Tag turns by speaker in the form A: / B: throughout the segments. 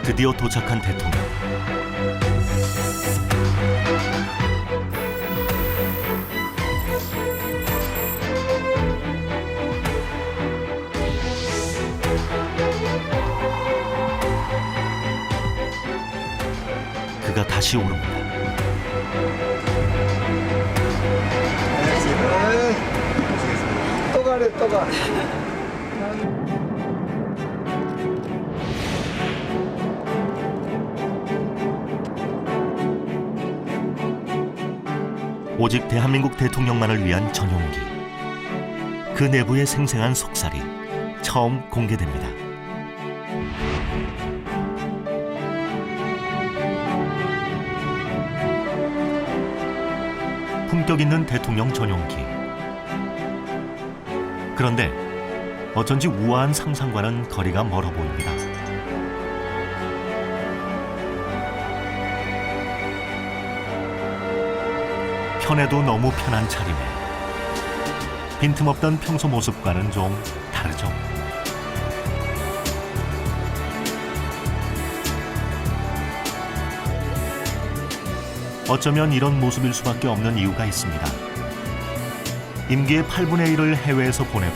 A: 드디어 도착한 대통령. 그가 다시 오릅니다.
B: 또 가래 또 가.
A: 오직 대한민국 대통령만을 위한 전용기. 그 내부의 생생한 속살이 처음 공개됩니다. 품격 있는 대통령 전용기. 그런데 어쩐지 우아한 상상과는 거리가 멀어 보입니다. 편해도 너무 편한 차림에 빈틈없던 평소 모습과는 좀 다르죠. 어쩌면 이런 모습일 수밖에 없는 이유가 있습니다. 임기의 8분의 1을 해외에서 보내고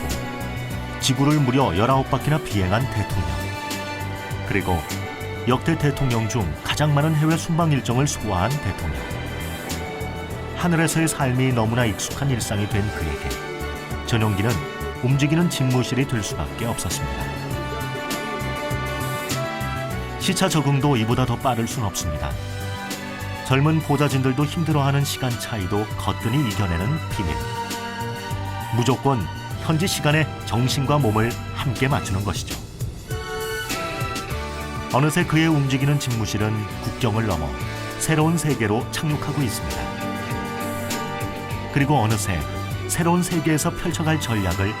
A: 지구를 무려 19바퀴나 비행한 대통령. 그리고 역대 대통령 중 가장 많은 해외 순방 일정을 소화한 대통령. 하늘에서의 삶이 너무나 익숙한 일상이 된 그에게 전용기는 움직이는 집무실이 될 수밖에 없었습니다. 시차 적응도 이보다 더 빠를 순 없습니다. 젊은 보좌진들도 힘들어하는 시간 차이도 거뜬히 이겨내는 비밀. 무조건 현지 시간에 정신과 몸을 함께 맞추는 것이죠. 어느새 그의 움직이는 집무실은 국경을 넘어 새로운 세계로 착륙하고 있습니다. 그리고 어느새 새로운 세계에서 펼쳐갈 전략을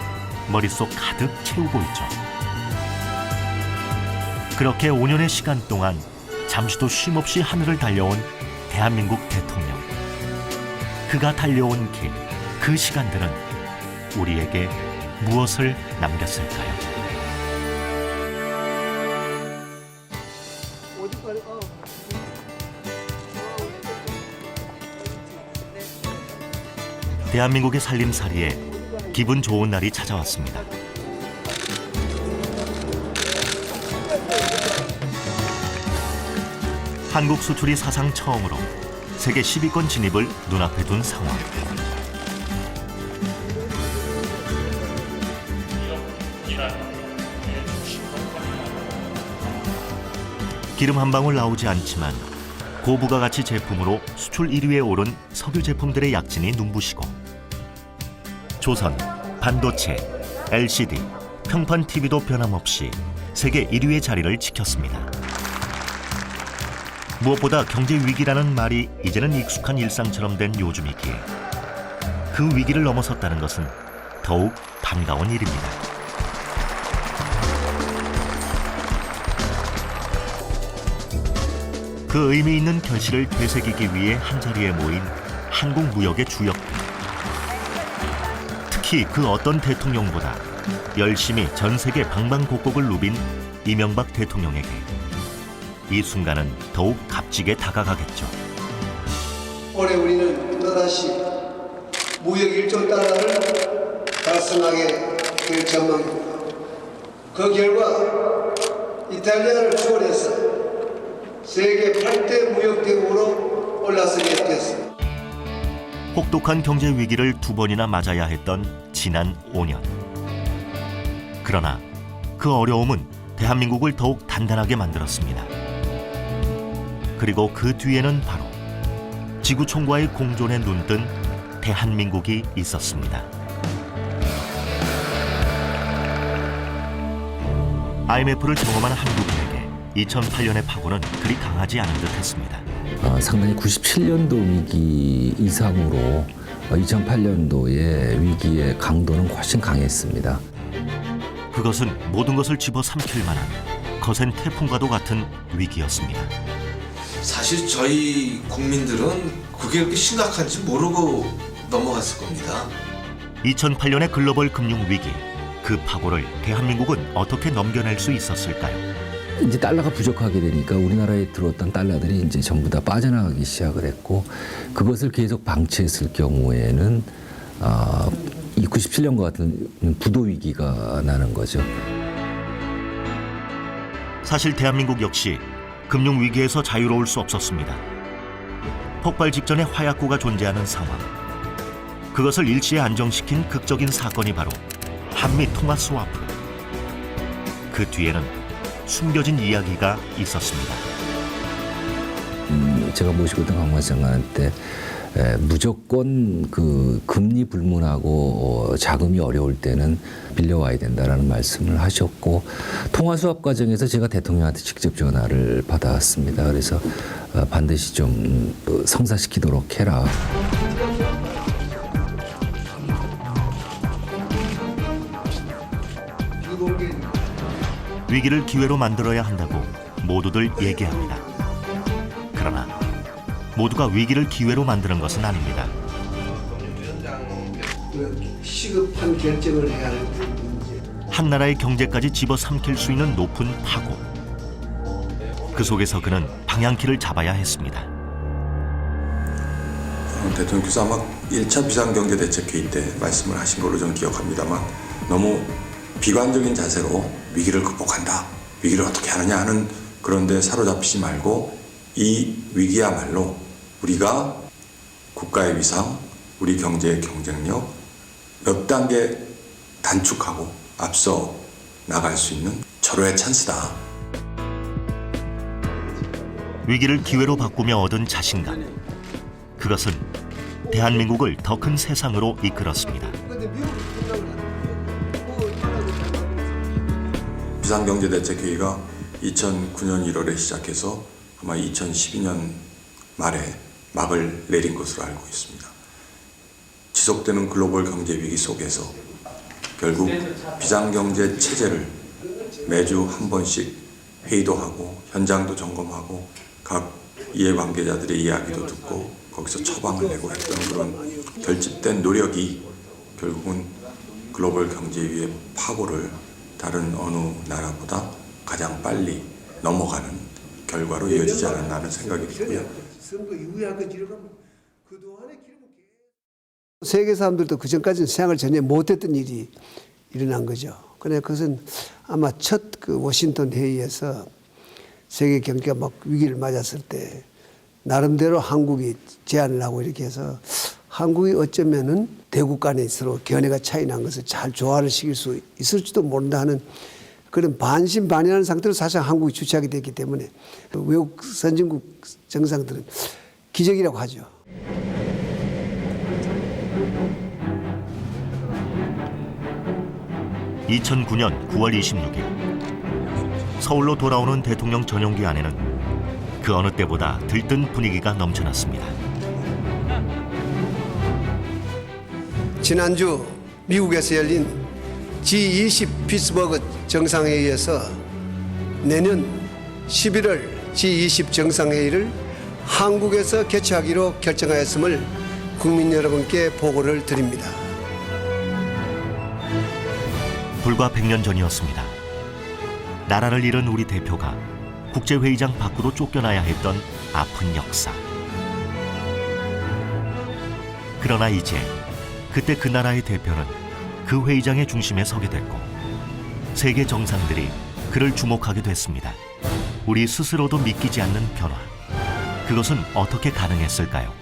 A: 머릿속 가득 채우고 있죠. 그렇게 5년의 시간 동안 잠시도 쉼없이 하늘을 달려온 대한민국 대통령. 그가 달려온 길, 그 시간들은 우리에게 무엇을 남겼을까요? 대한민국의 살림살이에 기분 좋은 날이 찾아왔습니다. 한국 수출이 사상 처음으로 세계 10위권 진입을 눈앞에 둔 상황. 기름 한 방울 나오지 않지만 고부가가치 제품으로 수출 1위에 오른 석유 제품들의 약진이 눈부시고 조선, 반도체, LCD, 평판 TV도 변함없이 세계 1위의 자리를 지켰습니다. 무엇보다 경제 위기라는 말이 이제는 익숙한 일상처럼 된 요즘이기에 그 위기를 넘어섰다는 것은 더욱 반가운 일입니다. 그 의미 있는 결실을 되새기기 위해 한자리에 모인 한국 무역의 주역들. 특히 그 어떤 대통령보다 열심히 전 세계 방방곡곡을 누빈 이명박 대통령에게 이 순간은 더욱 값지게 다가가겠죠.
B: 올해 우리는 또다시 무역 1조 달러를 달성하게 될 전망입니다. 그 결과 이탈리아를 추월해서 세계 8대 무역 대국으로 올라서게 됐습니다.
A: 혹독한 경제 위기를 2번이나 맞아야 했던 지난 5년. 그러나 그 어려움은 대한민국을 더욱 단단하게 만들었습니다. 그리고 그 뒤에는 바로 지구촌과의 공존에 눈뜬 대한민국이 있었습니다. IMF를 경험한 한국인에게 2008년의 파고는 그리 강하지 않은 듯했습니다.
C: 상당히 97년도 위기 이상으로 2008년도의 위기의 강도는 훨씬 강했습니다.
A: 그것은 모든 것을 집어삼킬 만한 거센 태풍과도 같은 위기였습니다.
D: 사실 저희 국민들은 그게 그렇게 심각한지 모르고 넘어갔을 겁니다.
A: 2008년의 글로벌 금융위기, 그 파고를 대한민국은 어떻게 넘겨낼 수 있었을까요?
C: 이제 달러가 부족하게 되니까 우리나라에 들어왔던 달러들이 이제 전부 다 빠져나가기 시작을 했고 그것을 계속 방치했을 경우에는 이 97년과 같은 부도 위기가 나는 거죠.
A: 사실 대한민국 역시 금융 위기에서 자유로울 수 없었습니다. 폭발 직전에 화약고가 존재하는 상황. 그것을 일시에 안정시킨 극적인 사건이 바로 한미 통화 스와프. 그 뒤에는 숨겨진 이야기가 있었습니다.
C: 제가 모시고 있던 강만수 장관한테 무조건 그 금리 불문하고 자금이 어려울 때는 빌려와야 된다라는 말씀을 하셨고 통화 수합 과정에서 제가 대통령한테 직접 전화를 받아왔습니다. 그래서 반드시 좀 성사시키도록 해라.
A: 위기를 기회로 만들어야 한다고 모두들 얘기합니다. 그러나 모두가 위기를 기회로 만드는 것은 아닙니다.
B: 시급한 결정을 해야 할 문제.
A: 한 나라의 경제까지 집어삼킬 수 있는 높은 파고. 그 속에서 그는 방향키를 잡아야 했습니다.
E: 대통령께서 아마 1차 비상경제대책회의 때 말씀을 하신 걸로 저는 기억합니다만 너무 비관적인 자세로 위기를 극복한다, 위기를 어떻게 하느냐 하는 그런 데 사로잡히지 말고 이 위기야말로 우리가 국가의 위상, 우리 경제의 경쟁력 몇 단계 단축하고 앞서 나갈 수 있는 절호의 찬스다.
A: 위기를 기회로 바꾸며 얻은 자신감. 그것은 대한민국을 더 큰 세상으로 이끌었습니다.
E: 비상경제대책회의가 2009년 1월에 시작해서 아마 2012년 말에 막을 내린 것으로 알고 있습니다. 지속되는 글로벌 경제 위기 속에서 결국 비상경제 체제를 매주 한 번씩 회의도 하고 현장도 점검하고 각 이해관계자들의 이야기도 듣고 거기서 처방을 내고 했던 그런 결집된 노력이 결국은 글로벌 경제 위의 파고를 다른 어느 나라보다 가장 빨리 넘어가는 결과로 이어지지 않았나 하는 생각이 들고요.
B: 세계 사람들도 그 전까지는 생각을 전혀 못했던 일이 일어난 거죠. 그래 그것은 아마 첫 그 워싱턴 회의에서 세계 경제가 막 위기를 맞았을 때 나름대로 한국이 제안을 하고 이렇게 해서 한국이 어쩌면은 대국 간에 서로 견해가 차이 난 것을 잘 조화를 시킬 수 있을지도 모른다 하는 그런 반신반의하는 상태로 사실 한국이 주체하게 됐기 때문에 외국 선진국 정상들은 기적이라고 하죠.
A: (2009년 9월 26일) 서울로 돌아오는 대통령 전용기 안에는 그 어느 때보다 들뜬 분위기가 넘쳐났습니다.
B: 지난주 미국에서 열린 G20 피츠버그 정상회의에서 내년 11월 G20 정상회의를 한국에서 개최하기로 결정하였음을 국민 여러분께 보고를 드립니다.
A: 불과 100년 전이었습니다. 나라를 잃은 우리 대표가 국제회의장 밖으로 쫓겨나야 했던 아픈 역사. 그러나 이제 그때 그 나라의 대표는 그 회의장의 중심에 서게 됐고 세계 정상들이 그를 주목하게 됐습니다. 우리 스스로도 믿기지 않는 변화. 그것은 어떻게 가능했을까요?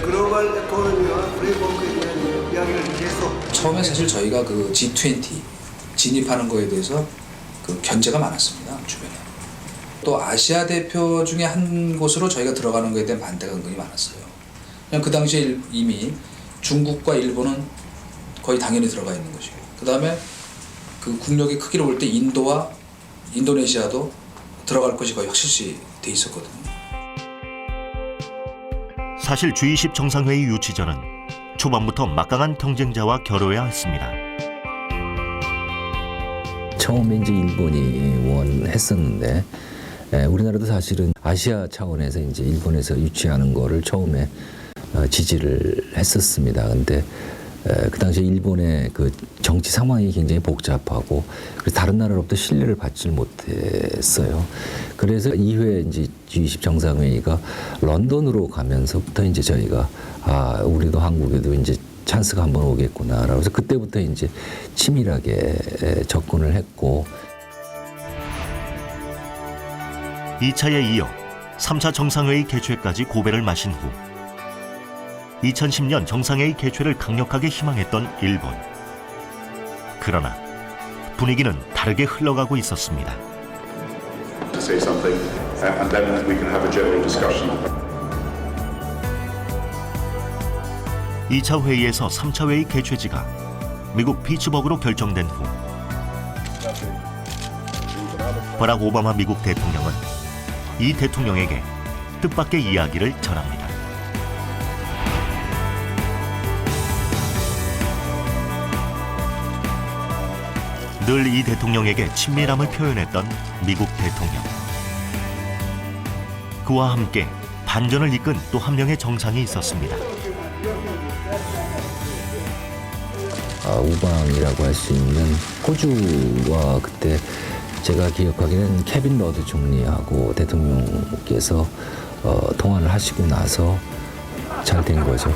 B: 글로벌 에코노미와 프레임워크에 대한 이야기를 계속
F: 처음에 사실 저희가 그 G20 진입하는 거에 대해서 그 견제가 많았습니다. 주변에. 또 아시아 대표 중에 한 곳으로 저희가 들어가는 거에 대한 반대가 은근히 많았어요. 그냥 그 당시에 이미 중국과 일본은 거의 당연히 들어가 있는 것이고 그 다음에 그 국력의 크기를 볼 때 인도와 인도네시아도 들어갈 것이 거의 확실시 돼 있었거든요.
A: 사실 G20 정상회의 유치 전은 초반부터 막강한 경쟁자와 겨뤄야 했습니다.
C: 처음에 이제 일본이 원했었는데 우리나라도 사실은 아시아 차원에서 이제 일본에서 유치하는 거를 처음에 지지를 했었습니다. 근데 그 당시에 일본의 그 정치 상황이 굉장히 복잡하고 그래서 다른 나라로부터 신뢰를 받지 못했어요. 그래서 2회 이제 G20 정상회의가 런던으로 가면서부터 이제 저희가 우리도 한국에도 이제 찬스가 한번 오겠구나라고 해서 그때부터 이제 치밀하게 접근을 했고
A: 2차에 이어 3차 정상회의 개최까지 고배를 마신 후 2010년 정상회의 개최를 강력하게 희망했던 일본. 그러나 분위기는 다르게 흘러가고 있었습니다.
G: To say something, and then we can have a general discussion.
A: 2차 회의에서 3차 회의 개최지가 미국 피츠버그로 결정된 후 버락 오바마 미국 대통령은 이 대통령에게 뜻밖의 이야기를 전합니다. 늘 이 대통령에게 친밀함을 표현했던 미국 대통령. 그와 함께 반전을 이끈 또 한 명의 정상이 있었습니다.
C: 우방이라고 할 수 있는 호주와 그때 제가 기억하기에는 케빈 러드 총리하고 대통령께서 통화를 하시고 나서 잘 된 거죠.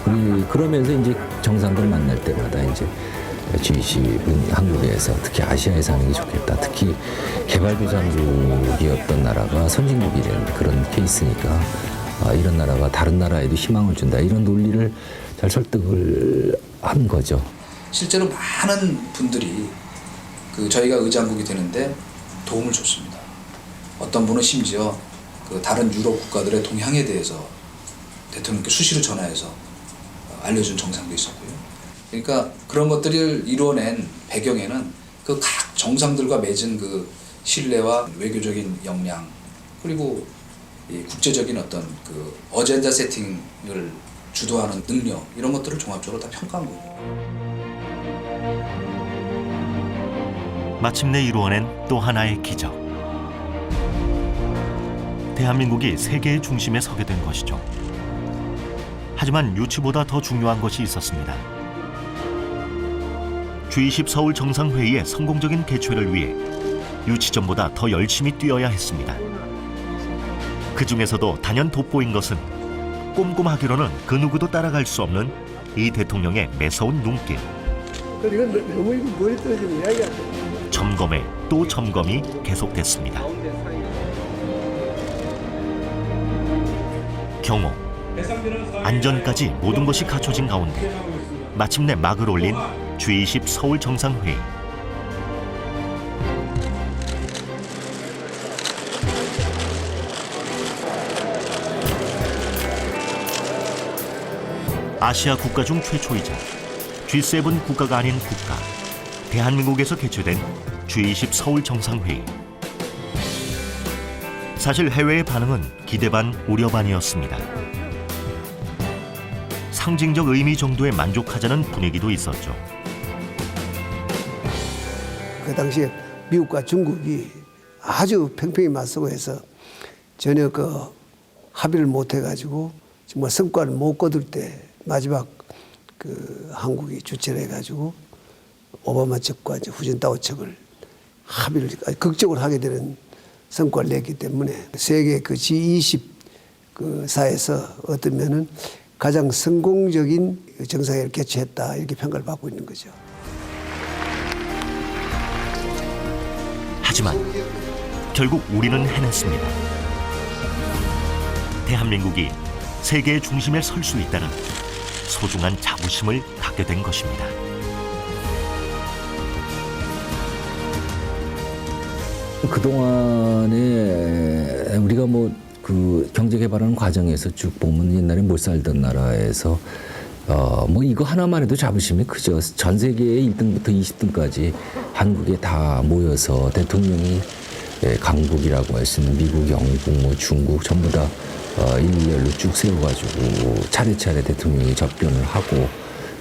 C: 그러면서 이제 정상들 만날 때마다 이제 G20은 한국에서 특히 아시아에 사는 게 좋겠다. 특히 개발도상국이었던 나라가 선진국이라는 그런 케이스니까 이런 나라가 다른 나라에도 희망을 준다. 이런 논리를 잘 설득을 한 거죠.
F: 실제로 많은 분들이 저희가 의장국이 되는데 도움을 줬습니다. 어떤 분은 심지어 다른 유럽 국가들의 동향에 대해서 대통령께 수시로 전화해서 알려준 정상도 있었고요. 그러니까 그런 것들을 이뤄낸 배경에는 그 각 정상들과 맺은 그 신뢰와 외교적인 역량 그리고 이 국제적인 어떤 그 어젠다 세팅을 주도하는 능력 이런 것들을 종합적으로 다 평가한 거예요.
A: 마침내 이루어낸 또 하나의 기적. 대한민국이 세계의 중심에 서게 된 것이죠. 하지만 유치보다 더 중요한 것이 있었습니다. G20 서울 정상회의의 성공적인 개최를 위해 유치전보다 더 열심히 뛰어야 했습니다. 그 중에서도 단연 돋보인 것은 꼼꼼하기로는 그 누구도 따라갈 수 없는 이 대통령의 매서운 눈길.
B: 이건 너무 머리 떨어지는 이야기야.
A: 점검에 또 점검이 계속됐습니다. 경호, 안전까지 모든 것이 갖춰진 가운데 마침내 막을 올린 G20 서울 정상회의. 아시아 국가 중 최초이자 G7 국가가 아닌 국가, 대한민국에서 개최된 G20 서울 정상회의. 사실 해외의 반응은 기대 반 우려 반이었습니다. 상징적 의미 정도에 만족하자는 분위기도 있었죠.
B: 그 당시에 미국과 중국이 아주 팽팽히 맞서고 해서 전혀 합의를 못 해가지고 정말 성과를 못 거둘 때 마지막 한국이 주체를 해가지고 오바마 측과 이제 후진타오 측을 합의를 극적으로 하게 되는 성과를 냈기 때문에 세계 G20 사에서 어떤 면은 가장 성공적인 정상회의를 개최했다 이렇게 평가를 받고 있는 거죠.
A: 하지만 결국 우리는 해냈습니다. 대한민국이 세계의 중심에 설 수 있다는 소중한 자부심을 갖게 된 것입니다.
C: 그동안에 우리가 경제 개발하는 과정에서 쭉 보면 옛날에 못 살던 나라에서 이거 하나만 해도 자부심이 크죠. 전 세계의 1등부터 20등까지 한국에 다 모여서 대통령이 강국이라고 할 수 있는 미국, 영국, 중국 전부 다 일렬로 쭉 세워가지고 차례차례 대통령이 접견을 하고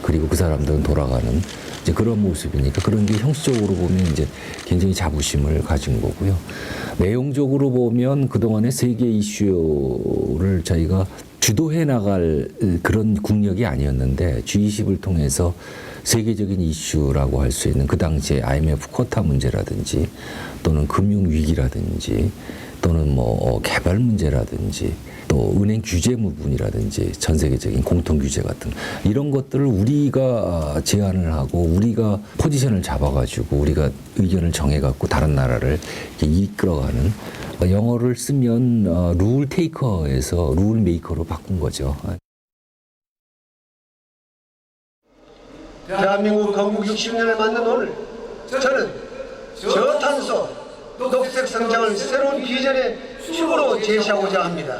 C: 그리고 그 사람들은 돌아가는 이제 그런 모습이니까 그런 게 형식적으로 보면 이제 굉장히 자부심을 가진 거고요. 내용적으로 보면 그동안의 세계 이슈를 저희가 주도해 나갈 그런 국력이 아니었는데 G20을 통해서 세계적인 이슈라고 할 수 있는 그 당시에 IMF 쿼타 문제라든지 또는 금융 위기라든지 또는 뭐 개발 문제라든지 또 은행 규제 부분이라든지 전 세계적인 공통 규제 같은 이런 것들을 우리가 제안을 하고 우리가 포지션을 잡아가지고 우리가 의견을 정해갖고 다른 나라를 이렇게 이끌어가는 영어를 쓰면 룰 테이커에서 룰 메이커로 바꾼 거죠.
B: 대한민국 건국 60년을 맞는 오늘 저는 저탄소 녹색 성장을 새로운 비전의 축으로 제시하고자 합니다.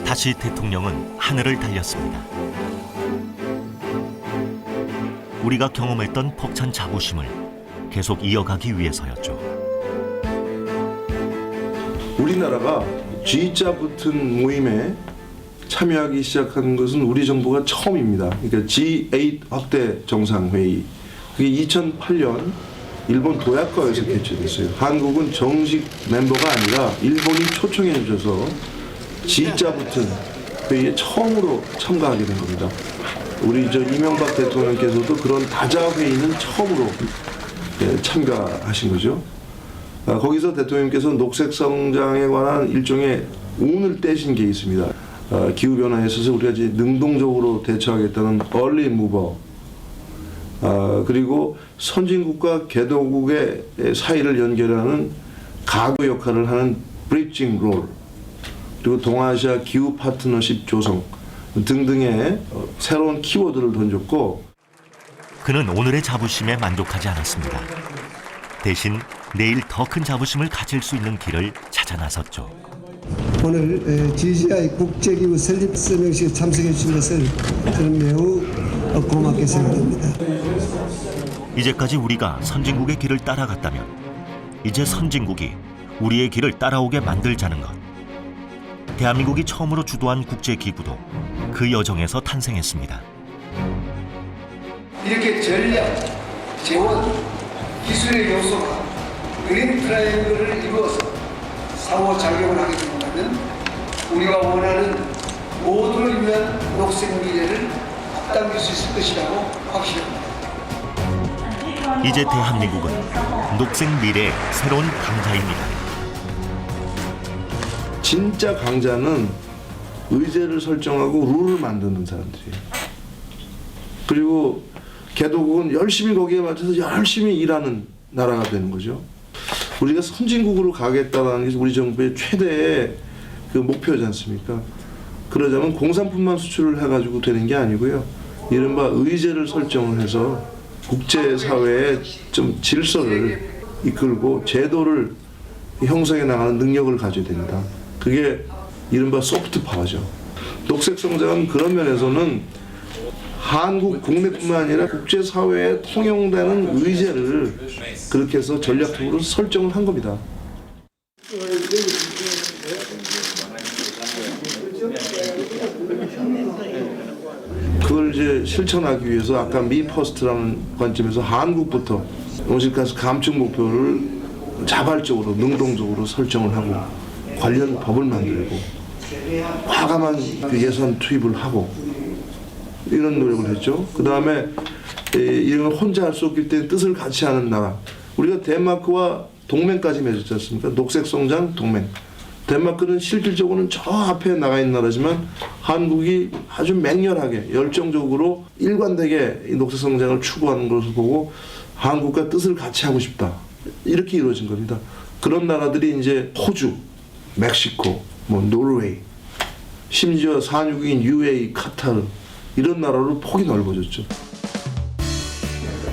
A: 다시 대통령은 하늘을 달렸습니다. 우리가 경험했던 벅찬 자부심을 계속 이어가기 위해서였죠.
H: 우리나라가 G자 붙은 모임에 참여하기 시작한 것은 우리 정부가 처음입니다. 그러니까 G8 확대 정상회의. 그게 2008년 일본 도야카에서 개최됐어요. 한국은 정식 멤버가 아니라 일본이 초청해 주셔서 G자 붙은 회의에 처음으로 참가하게 된 겁니다. 우리 이명박 대통령께서도 그런 다자 회의는 처음으로 참가하신 거죠. 거기서 대통령께서 녹색 성장에 관한 일종의 운을 떼신 게 있습니다. 기후변화에 있어서 우리가 이제 능동적으로 대처하겠다는 early mover, 그리고 선진국과 개도국의 사이를 연결하는 가구 역할을 하는 bridging role, 그리고 동아시아 기후 파트너십 조성 등등의 새로운 키워드를 던졌고,
A: 그는 오늘의 자부심에 만족하지 않았습니다. 대신 내일 더 큰 자부심을 가질 수 있는 길을 찾아 나섰죠.
B: 오늘 GGI 국제기구 설립 설명식에 참석해 주신 것을 저는 매우 고맙게 생각합니다.
A: 이제까지 우리가 선진국의 길을 따라갔다면 이제 선진국이 우리의 길을 따라오게 만들자는 것. 대한민국이 처음으로 주도한 국제기구도 그 여정에서 탄생했습니다.
B: 이렇게 전략, 재원, 기술의 요소가 그린 트라이앵글을 이루어서 상호작용을 하게 된다면 우리가 원하는 모두를 위한 녹색 미래를 앞당길 수 있을 것이라고 확신합니다.
A: 이제 대한민국은 녹색 미래의 새로운 강자입니다.
H: 진짜 강자는 의제를 설정하고 룰을 만드는 사람들이에요. 그리고 개도국은 열심히 거기에 맞춰서 열심히 일하는 나라가 되는 거죠. 우리가 선진국으로 가겠다는 게 우리 정부의 최대의 그 목표지 않습니까? 그러자면 공산품만 수출을 해가지고 되는 게 아니고요. 이른바 의제를 설정을 해서 국제사회의 좀 질서를 이끌고 제도를 형성해 나가는 능력을 가져야 됩니다. 그게 이른바 소프트 파워죠. 녹색 성장은 그런 면에서는 한국 국내뿐만 아니라 국제사회에 통용되는 의제를 그렇게 해서 전략적으로 설정을 한 겁니다. 그걸 이제 실천하기 위해서 아까 미 퍼스트라는 관점에서 한국부터 온실가스 감축 목표를 자발적으로 능동적으로 설정을 하고 관련 법을 만들고 과감한 예산 투입을 하고 이런 노력을 했죠. 그 다음에 이런 걸 혼자 할 수 없기 때문에 뜻을 같이 하는 나라. 우리가 덴마크와 동맹까지 맺었지 않습니까? 녹색 성장 동맹. 덴마크는 실질적으로는 저 앞에 나가 있는 나라지만 한국이 아주 맹렬하게 열정적으로 일관되게 이 녹색 성장을 추구하는 것을 보고 한국과 뜻을 같이 하고 싶다. 이렇게 이루어진 겁니다. 그런 나라들이 이제 호주, 멕시코, 노르웨이, 심지어 산유국인 UAE, 카타르 이런 나라로 폭이 넓어졌죠.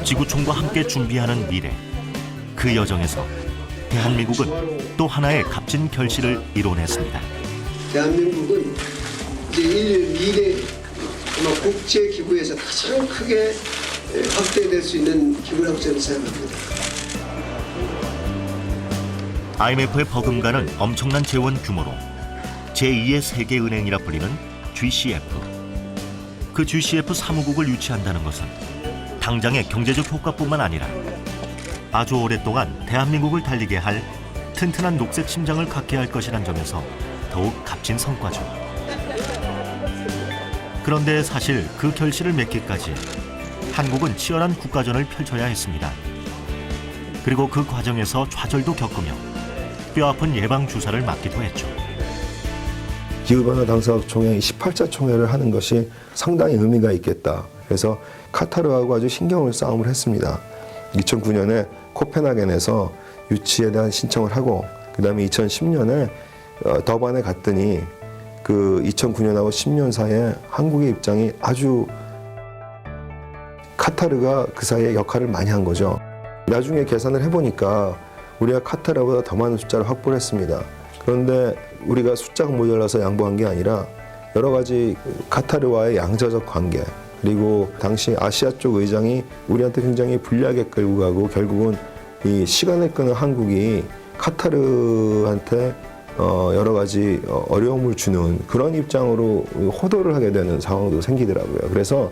A: 지구촌과 함께 준비하는 미래. 그 여정에서 대한민국은 또 하나의 값진 결실을 이뤄냈습니다.
B: 대한민국은 이제 인류 미래 국제 기구에서 가장 크게 확대될 수 있는 기구라고 저는 생각합니다.
A: IMF의 버금가는 엄청난 재원 규모로 제2의 세계은행이라 불리는 GCF. 그 GCF 사무국을 유치한다는 것은 당장의 경제적 효과뿐만 아니라 아주 오랫동안 대한민국을 달리게 할 튼튼한 녹색 심장을 갖게 할 것이란 점에서 더욱 값진 성과죠. 그런데 사실 그 결실을 맺기까지 한국은 치열한 국가전을 펼쳐야 했습니다. 그리고 그 과정에서 좌절도 겪으며 뼈아픈 예방주사를 맞기도 했죠.
I: 기후변화 당사국 총회 18차 총회를 하는 것이 상당히 의미가 있겠다. 그래서 카타르하고 아주 신경을 싸움을 했습니다. 2009년에 코펜하겐에서 유치에 대한 신청을 하고 그 다음에 2010년에 더반에 갔더니 그 2009년하고 10년 사이에 한국의 입장이 아주 카타르가 그 사이에 역할을 많이 한 거죠. 나중에 계산을 해보니까 우리가 카타르보다 더 많은 숫자를 확보를 했습니다. 그런데 우리가 숫자가 모자라서 양보한 게 아니라 여러 가지 카타르와의 양자적 관계 그리고 당시 아시아 쪽 의장이 우리한테 굉장히 불리하게 끌고 가고 결국은 이 시간을 끄는 한국이 카타르한테 여러 가지 어려움을 주는 그런 입장으로 호도를 하게 되는 상황도 생기더라고요. 그래서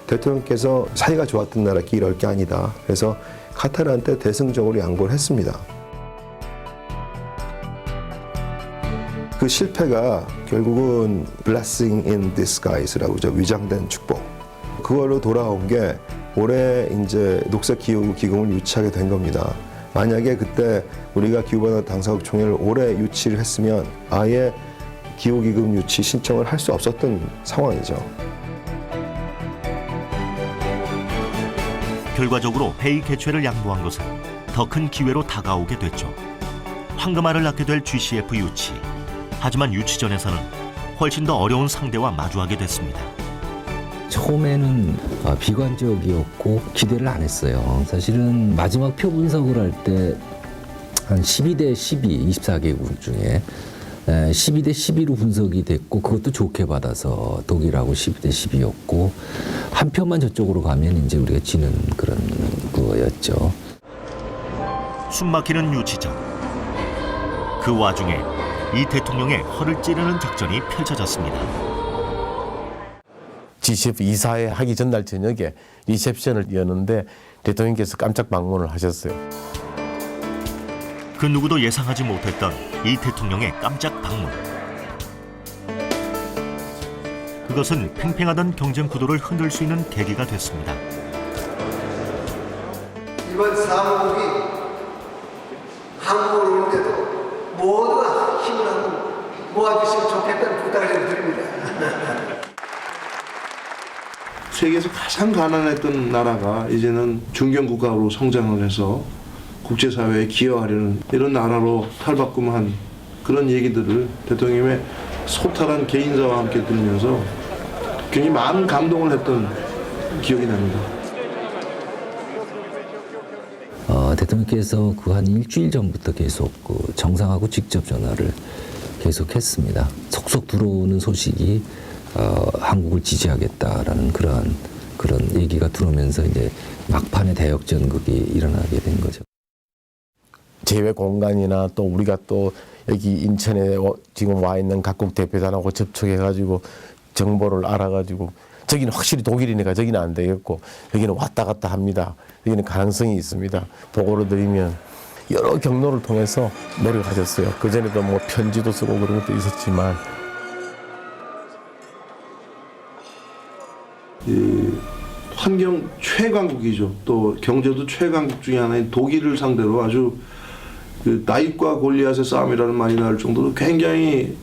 I: 대통령께서 사이가 좋았던 나라 끼리 올 게 아니다. 그래서 카타르한테 대승적으로 양보를 했습니다. 그 실패가 결국은 blessing in disguise라고 하죠. 위장된 축복. 그걸로 돌아온 게 올해 이제 녹색 기후 기금을 유치하게 된 겁니다. 만약에 그때 우리가 기후변화 당사국 총회를 올해 유치를 했으면 아예 기후기금 유치 신청을 할 수 없었던 상황이죠.
A: 결과적으로 회의 개최를 양보한 것은 더 큰 기회로 다가오게 됐죠. 황금알을 낳게 될 GCF 유치. 하지만 유치전에서는 훨씬 더 어려운 상대와 마주하게 됐습니다.
C: 처음에는 비관적이었고 기대를 안 했어요. 사실은 마지막 표 분석을 할 때 한 12대 12, 24개국 중에 12대 12로 분석이 됐고 그것도 좋게 받아서 독일하고 12대 12였고 한 표만 저쪽으로 가면 이제 우리가 지는 그런 거였죠.
A: 숨막히는 유치전. 그 와중에 이 대통령의 허를 찌르는 작전이 펼쳐졌습니다.
J: G10 이사회 하기 전날 저녁에 리셉션을 여는데 대통령께서 깜짝 방문을 하셨어요.
A: 그 누구도 예상하지 못했던 이 대통령의 깜짝 방문. 그것은 팽팽하던 경쟁 구도를 흔들 수 있는 계기가 됐습니다.
B: 이번 사무국이 한국을 오는데도 모두가 힘을 하고 모아주시면 좋겠다는 부탁을 좀 드립니다.
H: 세계에서 가장 가난했던 나라가 이제는 중견국가로 성장을 해서 국제사회에 기여하려는 이런 나라로 탈바꿈한 그런 얘기들을 대통령의 소탈한 개인사와 함께 들으면서 굉장히 많은 감동을 했던 기억이 납니다.
C: 대통령께서 그 한 일주일 전부터 계속 그 정상하고 직접 전화를 계속했습니다. 속속 들어오는 소식이 한국을 지지하겠다라는 그런 얘기가 들어오면서 이제 막판에 대역전극이 일어나게 된 거죠.
J: 제외 공간이나 또 우리가 또 여기 인천에 지금 와 있는 각국 대표단하고 접촉해가지고 정보를 알아가지고 저기는 확실히 독일이니까 저기는 안 되겠고 여기는 왔다 갔다 합니다. 여기는 가능성이 있습니다. 보고를 드리면 여러 경로를 통해서 노력하셨어요. 그전에도 뭐 편지도 쓰고 그런 것도 있었지만
H: 환경 최강국이죠. 또 경제도 최강국 중에 하나인 독일을 상대로 아주 그 다윗과 골리앗의 싸움이라는 말이 나올 정도로 굉장히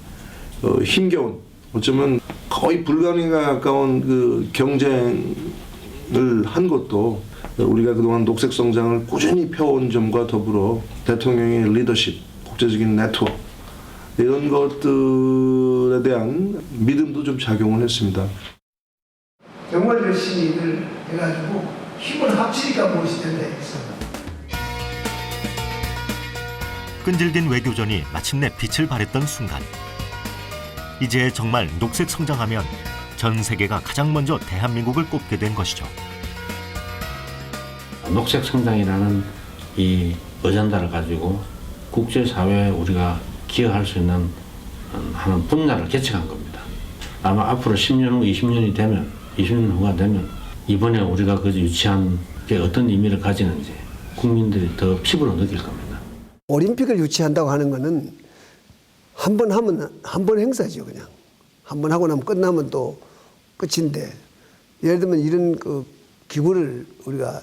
H: 힘겨운 어쩌면 거의 불가능에 가까운 그 경쟁을 한 것도 우리가 그동안 녹색 성장을 꾸준히 펴온 점과 더불어 대통령의 리더십, 국제적인 네트워크 이런 것들에 대한 믿음도 좀 작용을 했습니다.
B: 정말 열심히 일을 해가지고 힘을 합치니까 무엇이 된다 했어.
A: 끈질긴 외교전이 마침내 빛을 발했던 순간. 이제 정말 녹색 성장하면 전 세계가 가장 먼저 대한민국을 꼽게 된 것이죠.
K: 녹색 성장이라는 이 어젠다를 가지고 국제사회에 우리가 기여할 수 있는 하는 분야를 개척한 겁니다. 아마 앞으로 10년 후, 20년이 되면 20년 후가 되면 이번에 우리가 그 유치한 게 어떤 의미를 가지는지 국민들이 더 피부로 느낄 겁니다.
B: 올림픽을 유치한다고 하는 것은 한 번 하면 한 번 행사죠, 그냥. 한 번 하고 나면 끝나면 또 끝인데, 예를 들면 이런 그 기구를 우리가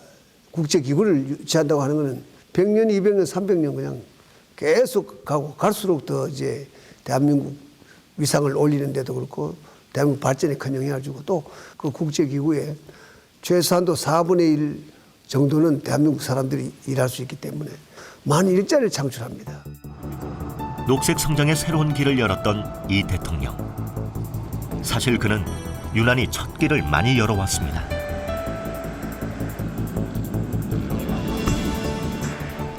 B: 국제 기구를 유치한다고 하는 거는 100년, 200년, 300년 그냥 계속 가고 갈수록 더 이제 대한민국 위상을 올리는 데도 그렇고 대한민국 발전에 큰 영향을 주고 또 그 국제 기구에 최소한도 4분의 1 정도는 대한민국 사람들이 일할 수 있기 때문에 많은 일자리를 창출합니다.
A: 녹색 성장의 새로운 길을 열었던 이 대통령. 사실 그는 유난히 첫 길을 많이 열어왔습니다.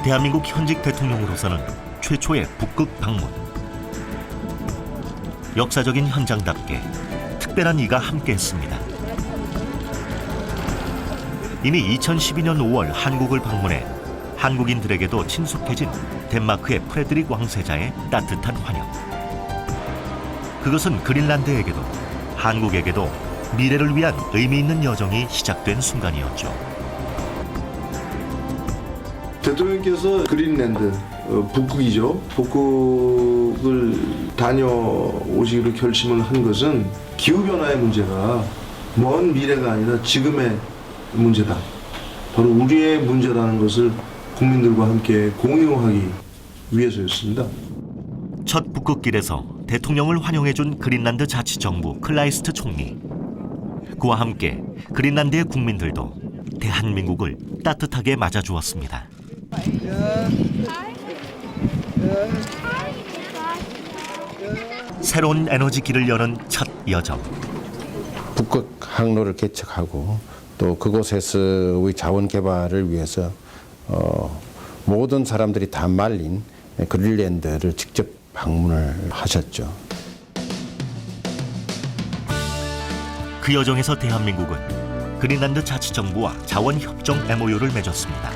A: 대한민국 현직 대통령으로서는 최초의 북극 방문. 역사적인 현장답게 특별한 이가 함께했습니다. 이미 2012년 5월 한국을 방문해 한국인들에게도 친숙해진 덴마크의 프레드릭 왕세자의 따뜻한 환영. 그것은 그린란드에게도 한국에게도 미래를 위한 의미 있는 여정이 시작된 순간이었죠.
H: 대통령께서 그린랜드, 북극이죠. 북극을 다녀오시기로 결심을 한 것은 기후변화의 문제가 먼 미래가 아니라 지금의 문제다. 바로 우리의 문제라는 것을 국민들과 함께 공유하기 위해서였습니다.
A: 첫 북극길에서 대통령을 환영해준 그린란드 자치정부 클라이스트 총리. 그와 함께 그린란드의 국민들도 대한민국을 따뜻하게 맞아주었습니다. 새로운 에너지 길을 여는 첫 여정.
J: 북극 항로를 개척하고 또 그곳에서의 자원 개발을 위해서 모든 사람들이 다 말린 그린란드를 직접 방문을 하셨죠.
A: 그 여정에서 대한민국은 그린란드 자치정부와 자원협정 MOU를 맺었습니다.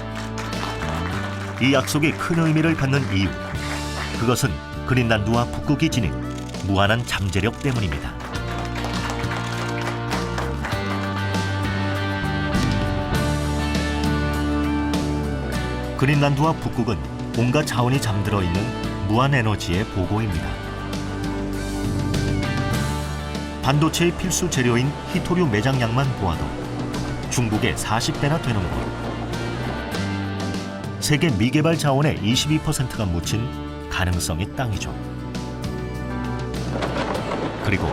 A: 이 약속이 큰 의미를 갖는 이유, 그것은 그린란드와 북극이 지닌 무한한 잠재력 때문입니다. 그린란드와 북극은 온갖 자원이 잠들어 있는 무한 에너지의 보고입니다. 반도체의 필수 재료인 히토류 매장량만 보아도 중국의 40배나 되는 곳. 세계 미개발 자원의 22%가 묻힌 가능성의 땅이죠. 그리고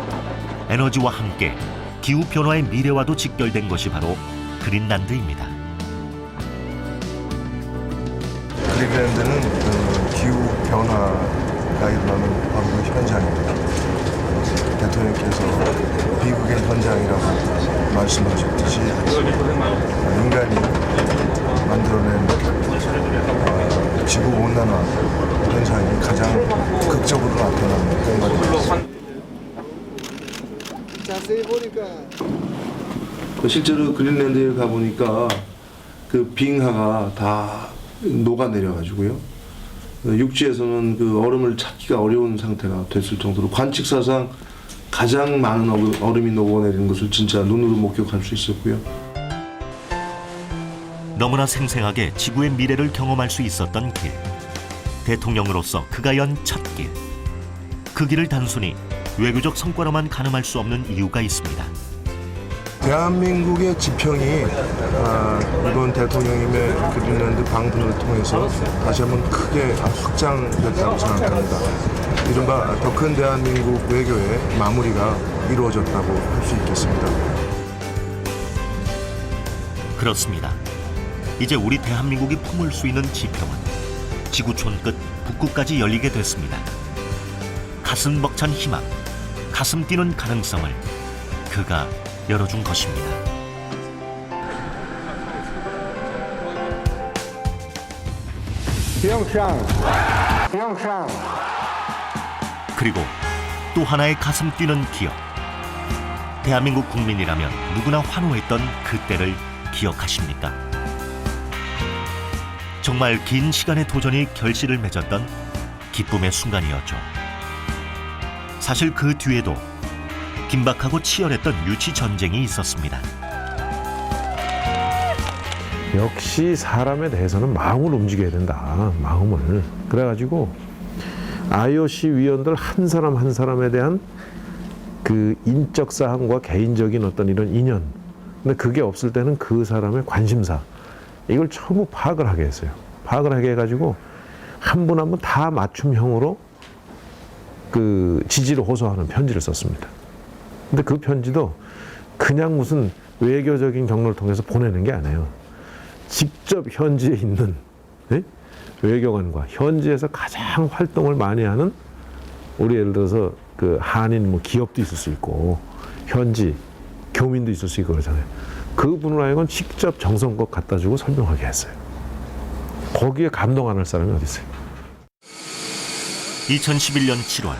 A: 에너지와 함께 기후변화의 미래와도 직결된 것이 바로 그린란드입니다.
I: 그린란드는 기후변화가 일어나는 바로 그 현장입니다. 대통령께서 비극의 현장이라고 말씀하셨듯이 인간이 만들어낸 지구온난화 현상이 가장 극적으로 나타나는 공간입니다.
B: 자세히 보니까
H: 실제로 그린란드에 가보니까 그 빙하가 다 녹아내려가지고요. 육지에서는 그 얼음을 찾기가 어려운 상태가 됐을 정도로 관측사상 가장 많은 얼음이 녹아내리는 것을 진짜 눈으로 목격할 수 있었고요.
A: 너무나 생생하게 지구의 미래를 경험할 수 있었던 길. 대통령으로서 그가 연 첫 길. 그 길을 단순히 외교적 성과로만 가늠할 수 없는 이유가 있습니다.
I: 대한민국의 지평이 이번 대통령님의 그린란드 방문을 통해서 다시 한번 크게 확장됐다고 생각합니다. 이른바 더 큰 대한민국 외교의 마무리가 이루어졌다고 할 수 있겠습니다.
A: 그렇습니다. 이제 우리 대한민국이 품을 수 있는 지평은 지구촌 끝 북극까지 열리게 됐습니다. 가슴 벅찬 희망, 가슴 뛰는 가능성을 그가 열어준 것입니다. 그리고 또 하나의 가슴 뛰는 기억. 대한민국 국민이라면 누구나 환호했던 그때를 기억하십니까? 정말 긴 시간의 도전이 결실을 맺었던 기쁨의 순간이었죠. 사실 그 뒤에도 긴박하고 치열했던 유치 전쟁이 있었습니다.
L: 역시 사람에 대해서는 마음을 움직여야 된다. 마음을. 그래가지고 IOC 위원들 한 사람 한 사람에 대한 그 인적 사항과 개인적인 어떤 이런 인연, 근데 그게 없을 때는 그 사람의 관심사, 이걸 전부 파악을 하게 했어요. 파악을 하게 해가지고 한 분 한 분 다 맞춤형으로 그 지지를 호소하는 편지를 썼습니다. 근데 그 편지도 그냥 무슨 외교적인 경로를 통해서 보내는 게 아니에요. 직접 현지에 있는 외교관과 현지에서 가장 활동을 많이 하는, 우리 예를 들어서 그 한인 뭐 기업도 있을 수 있고 현지 교민도 있을 수 있고 그러잖아요. 그분을 하여금 직접 정성껏 갖다 주고 설명하게 했어요. 거기에 감동 안 할 사람이 어디 있어요?
A: 2011년 7월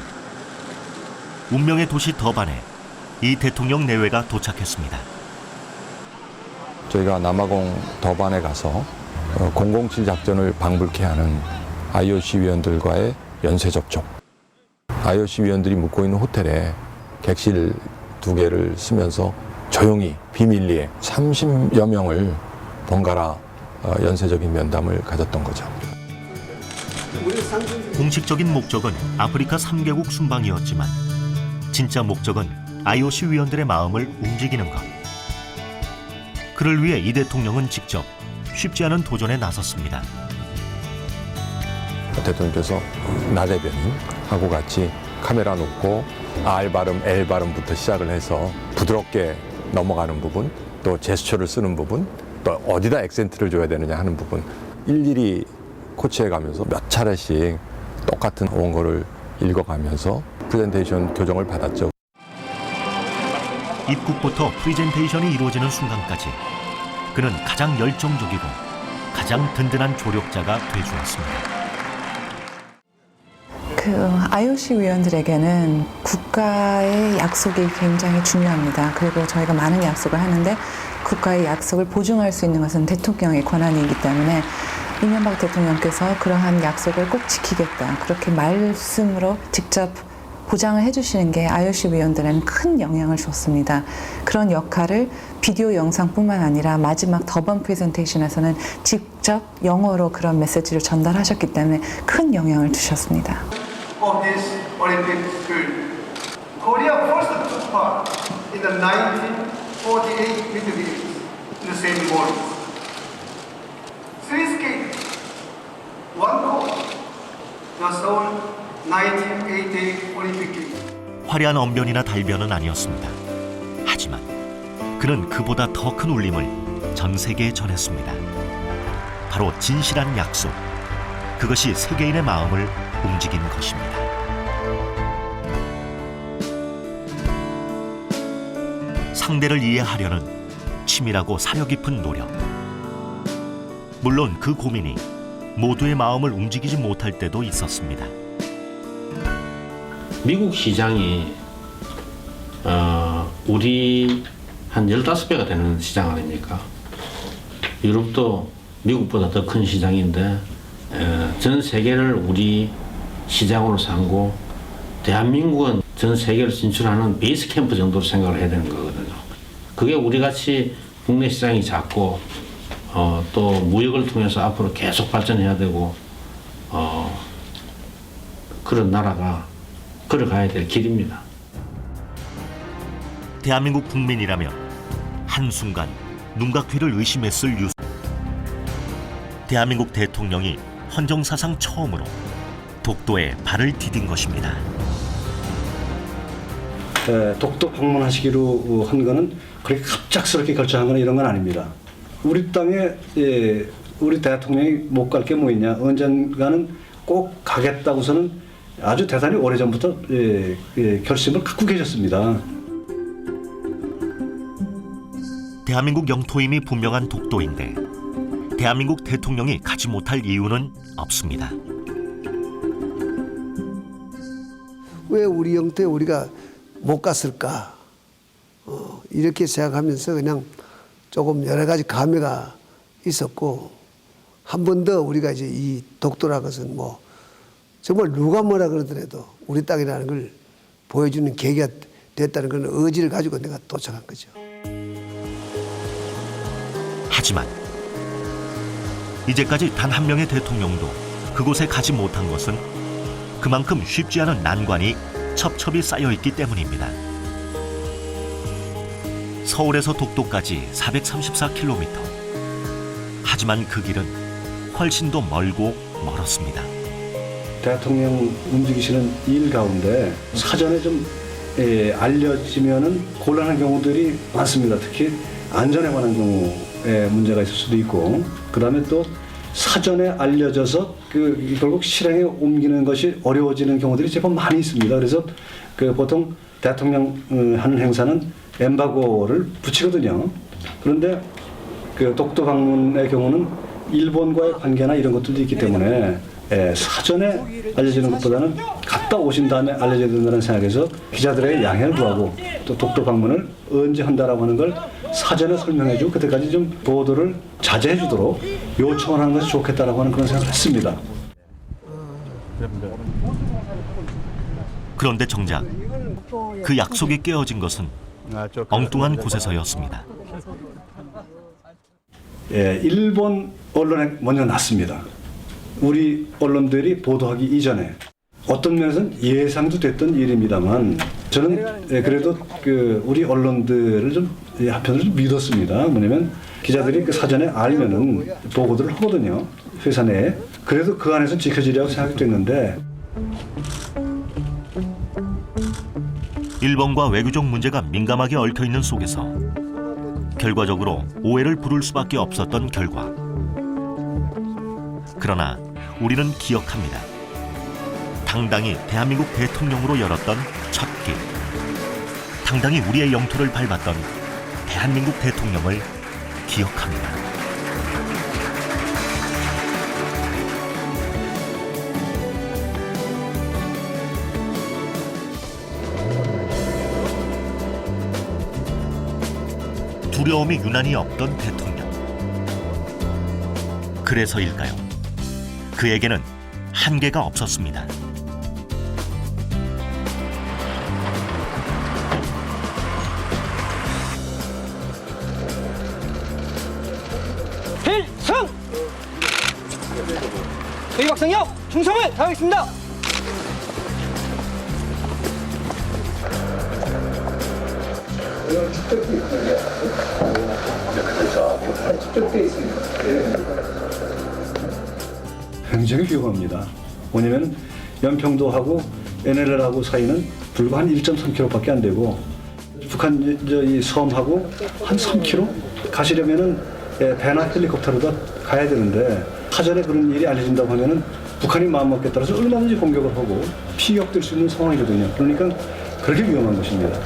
A: 운명의 도시 더반에 이 대통령 내외가 도착했습니다.
E: 저희가 남아공 더반에 가서 007 작전을 방불케 하는 IOC 위원들과의 연쇄 접촉. IOC 위원들이 묵고 있는 호텔에 객실 2개를 쓰면서 조용히 비밀리에 30여 명을 번갈아 연쇄적인 면담을 가졌던 거죠.
A: 공식적인 목적은 아프리카 3개국 순방이었지만 진짜 목적은 IOC 위원들의 마음을 움직이는 것. 그를 위해 이 대통령은 직접 쉽지 않은 도전에 나섰습니다.
E: 대통령께서 나 대변인하고 같이 카메라 놓고 R 발음, L 발음부터 시작을 해서 부드럽게 넘어가는 부분, 또 제스처를 쓰는 부분, 또 어디다 액센트를 줘야 되느냐 하는 부분 일일이 코치해가면서 몇 차례씩 똑같은 원고를 읽어가면서 프레젠테이션 교정을 받았죠.
A: 입국부터 프리젠테이션이 이루어지는 순간까지 그는 가장 열정적이고 가장 든든한 조력자가 되주었습니다.
M: IOC 위원들에게는 국가의 약속이 굉장히 중요합니다. 그리고 저희가 많은 약속을 하는데 국가의 약속을 보증할 수 있는 것은 대통령의 권한이기 때문에 이명박 대통령께서 그러한 약속을 꼭 지키겠다, 그렇게 말씀으로 직접 보장을 해주시는 게 IOC 위원들에는 큰 영향을 줬습니다. 그런 역할을 비디오 영상뿐만 아니라 마지막 더번 프레젠테이션에서는 직접 영어로 그런 메시지를 전달하셨기 때문에 큰 영향을 주셨습니다.
N: Of this Olympic School, Korea first took part in the 1948 Winter Games in the same morning. 3 skates, 1 coach, the Seoul 1988 Olympic Games.
A: 화려한 언변이나 달변은 아니었습니다. 하지만 그는 그보다 더 큰 울림을 전 세계에 전했습니다. 바로 진실한 약속. 그것이 세계인의 마음을 움직인 것입니다. 상대를 이해하려는 치밀하고 사려 깊은 노력. 물론 그 고민이 모두의 마음을 움직이지 못할 때도 있었습니다.
K: 미국 시장이 우리 한 15배가 되는 시장 아닙니까? 유럽도 미국보다 더 큰 시장인데 전 세계를 우리 시장으로 삼고 대한민국은 전 세계를 진출하는 베이스 캠프 정도로 생각을 해야 되는 거거든요. 그게 우리같이 국내 시장이 작고 또 무역을 통해서 앞으로 계속 발전해야 되고 그런 나라가 걸어가야 될 길입니다.
A: 대한민국 국민이라면 한순간 눈과 귀를 의심했을 유서. 대한민국 대통령이 헌정사상 처음으로 독도에 발을 디딘 것입니다.
O: 독도 방문하시기로 한 거는 그렇게 갑작스럽게 결정한 건 이런 건 아닙니다. 우리 땅에 우리 대통령이 못 갈 게 뭐 있냐, 언젠가는 꼭 가겠다고서는 아주 대단히 오래전부터 결심을 갖고 계셨습니다.
A: 대한민국 영토임이 분명한 독도인데 대한민국 대통령이 가지 못할 이유는 없습니다.
B: 왜 우리 영토에 우리가 못 갔을까? 이렇게 생각하면서 그냥 조금 여러 가지 감회가 있었고, 한 번 더 우리가 이제 이 독도라는 것은 뭐 정말 누가 뭐라 그러더라도 우리 땅이라는 걸 보여주는 계기가 됐다는 그런 의지를 가지고 내가 도착한 거죠.
A: 하지만 이제까지 단 한 명의 대통령도 그곳에 가지 못한 것은 그만큼 쉽지 않은 난관이 첩첩이 쌓여있기 때문입니다. 서울에서 독도까지 434km. 하지만 그 길은 훨씬 더 멀고 멀었습니다.
O: 대통령 움직이시는 일 가운데 사전에 좀 알려지면은 곤란한 경우들이 많습니다. 특히 안전에 관한 경우에 문제가 있을 수도 있고, 그다음에 또 사전에 알려져서 결국 실행에 옮기는 것이 어려워지는 경우들이 제법 많이 있습니다. 그래서 보통 대통령 하는 행사는 엠바고를 붙이거든요. 그런데 독도 방문의 경우는 일본과의 관계나 이런 것들도 있기 때문에 사전에 알려지는 것보다는 갔다 오신 다음에 알려져야 된다는 생각에서 기자들에게 양해를 구하고 또 독도 방문을 언제 한다라고 하는 걸 사전에 설명해주고 그때까지 좀 보도를 자제해 주도록 요청을 하는 것이 좋겠다라고 하는 그런 생각을 했습니다.
A: 그런데 정작 그 약속이 깨어진 것은 엉뚱한 곳에서였습니다.
O: 일본 언론에 먼저 났습니다. 우리 언론들이 보도하기 이전에 어떤 면에서는 예상도 됐던 일입니다만 저는 그래도 우리 언론들을 좀 한편으로 좀 믿었습니다. 뭐냐면 기자들이 사전에 알면은 보고들을 하거든요. 회사 내에. 그래도 그 안에서 지켜지리라고 생각됐는데
A: 일본과 외교적 문제가 민감하게 얽혀있는 속에서 결과적으로 오해를 부를 수밖에 없었던 결과. 그러나 우리는 기억합니다. 당당히 대한민국 대통령으로 열었던 첫 길. 당당히 우리의 영토를 밟았던 대한민국 대통령을 기억합니다. 두려움이 유난히 없던 대통령. 그래서일까요? 그에게는 한계가 없었습니다.
P: 필승! 저희 박상혁 충성을 다하겠습니다.
O: 굉장히 위험합니다. 뭐냐면 연평도하고 NLL하고 사이는 불과 한 1.3km밖에 안 되고 북한 이 섬하고 한 3km 가시려면은 배나 헬리콥터로도 가야 되는데 사전에 그런 일이 알려진다고 하면은 북한이 마음먹기에 따라서 얼마든지 공격을 하고 피격될 수 있는 상황이거든요. 그러니까 그렇게 위험한 것입니다.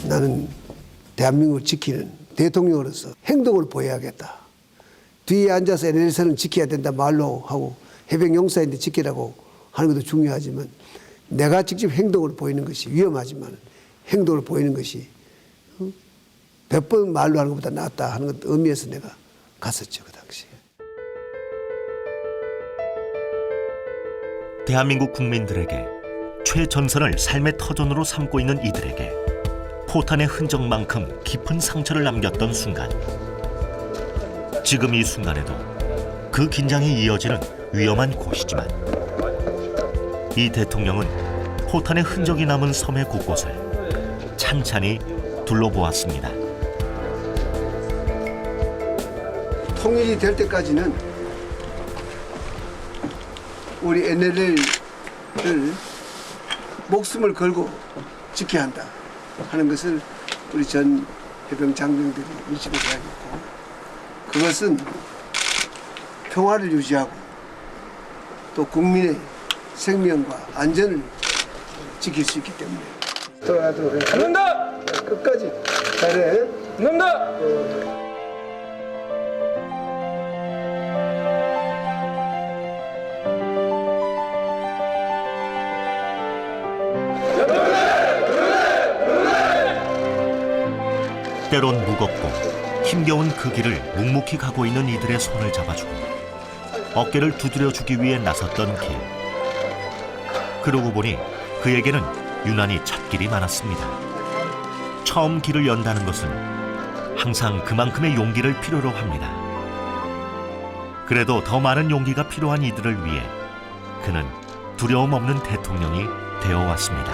B: 나는 대한민국을 지키는 대통령으로서 행동을 보여야겠다. 뒤에 앉아서 NLL선은 지켜야 된다 말로 하고 해병용사인데 지키라고 하는 것도 중요하지만 내가 직접 행동을 보이는 것이 위험하지만 행동을 보이는 것이 100번 말로 하는 것보다 낫다 하는 것 의미에서 내가 갔었죠, 그 당시에.
A: 대한민국 국민들에게 최전선을 삶의 터전으로 삼고 있는 이들에게 포탄의 흔적만큼 깊은 상처를 남겼던 순간. 지금 이 순간에도 그 긴장이 이어지는 위험한 곳이지만 이 대통령은 포탄의 흔적이 남은 섬의 곳곳을 찬찬히 둘러보았습니다.
B: 통일이 될 때까지는 우리 NLL을 목숨을 걸고 지켜야 한다 하는 것을 우리 전 해병 장병들이 인식을 해야겠고, 그것은 평화를 유지하고 또 국민의 생명과 안전을 지킬 수 있기 때문에 돌아가도록 하겠습니다. 끝까지 잘해. 감사합니다.
A: 때론 무겁고 힘겨운 그 길을 묵묵히 가고 있는 이들의 손을 잡아주고 어깨를 두드려주기 위해 나섰던 길. 그러고 보니 그에게는 유난히 찻길이 많았습니다. 처음 길을 연다는 것은 항상 그만큼의 용기를 필요로 합니다. 그래도 더 많은 용기가 필요한 이들을 위해 그는 두려움 없는 대통령이 되어왔습니다.